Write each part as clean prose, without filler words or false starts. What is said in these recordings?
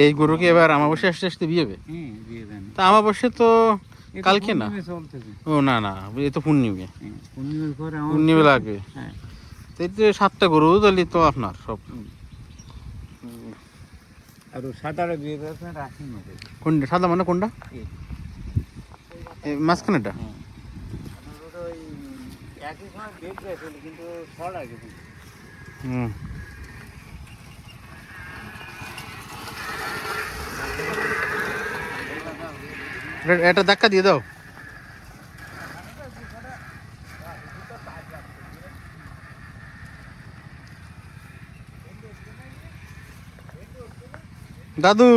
এই গরু কি এবার আমাবস্যা আসতে আসতে বিয়ে হবে? তা আমাবস্যা তো কালকে না। ও না না, এই তো পূর্ণিমে, পূর্ণিমে লাগবে। এই যে 7টা গরু তাহলে তো আপনার সব। আর সাদারে বিয়ে করেছেন রাশি মধ্যে। কোনটা সাদা মানে কোনটা? মাঝখানেটা? ওই একই সময় বেড গেছিল কিন্তু ছড় আগে। হুম, এটা ধাক্কা দিয়ে দাও। দাদু,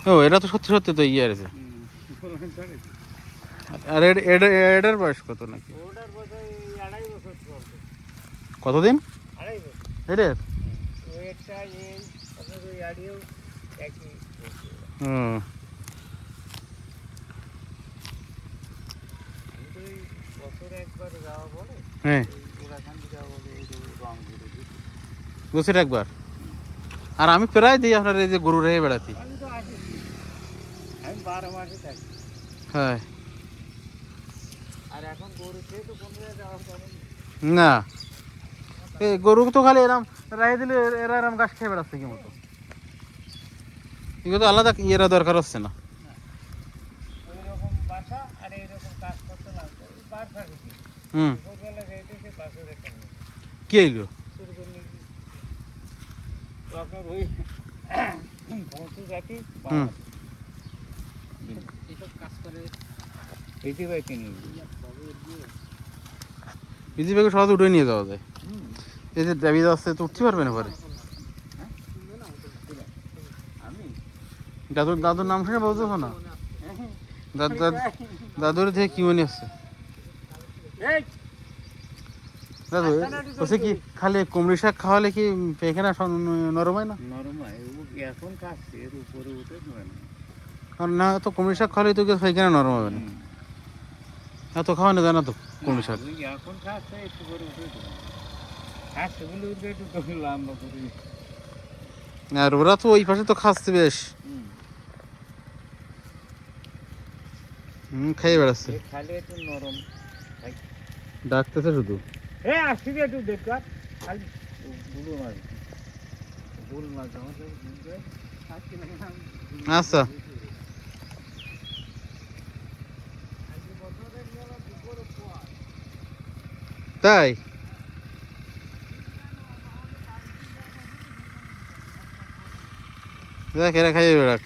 ও এটা তো সত্যি সত্যি তো ইয়ে আছে। আর এটার বয়স কত নাকি? কতদিন এটার? হুম, হ্যাঁ বছর একবার। আর আমি প্রায় দিই আপনার এই যে গরু রেখে বেড়াতি। হ্যাঁ, না এই গরু তো খালি এরম রাই দিলে এরা এরম ঘাস খেয়ে বেড়াচ্ছে কি মতো। এগুলো তো আলাদা ইয়েরা দরকার হচ্ছে না। হুম, কি এলো? হুম, বিজি ব্যাগে সহজে উঠে নিয়ে যাওয়া যায়। এই যে দাবি যাচ্ছে তো উঠতে পারবে না পরে। দাদুর দাদুর নাম শুনে বলছো না? দাদুর থেকে কি মনে হচ্ছে? দাদু বলছে কি খালি কুমড়ি শাক খাওয়ালে কি পায়খানা নরম হয় না? নরম হয় এখন কাটছে এর উপরে উঠে ধরে না। কারণ না তো কুমড়ি শাক খাওয়ালে তো পায়খানা নরম হবে না। এত খাওয়ানো যায় না তো কুমড়ি শাক। এখন খাচ্ছে একটু করে উঠে খাচ্ছে বলে উঠে একটু লম্বা করে। আর ওরা তো ওই পাশে তো খাচ্ছে বেশ। খেয়ে বেড়াচ্ছে, খালি একটু নরম ডাকতেছে শুধু। আসছি একটু দেখবার খালি বুলো মাছ বুল মাছ আচ্ছা তাই দেখ এরা খাইয়ে বেড়াক।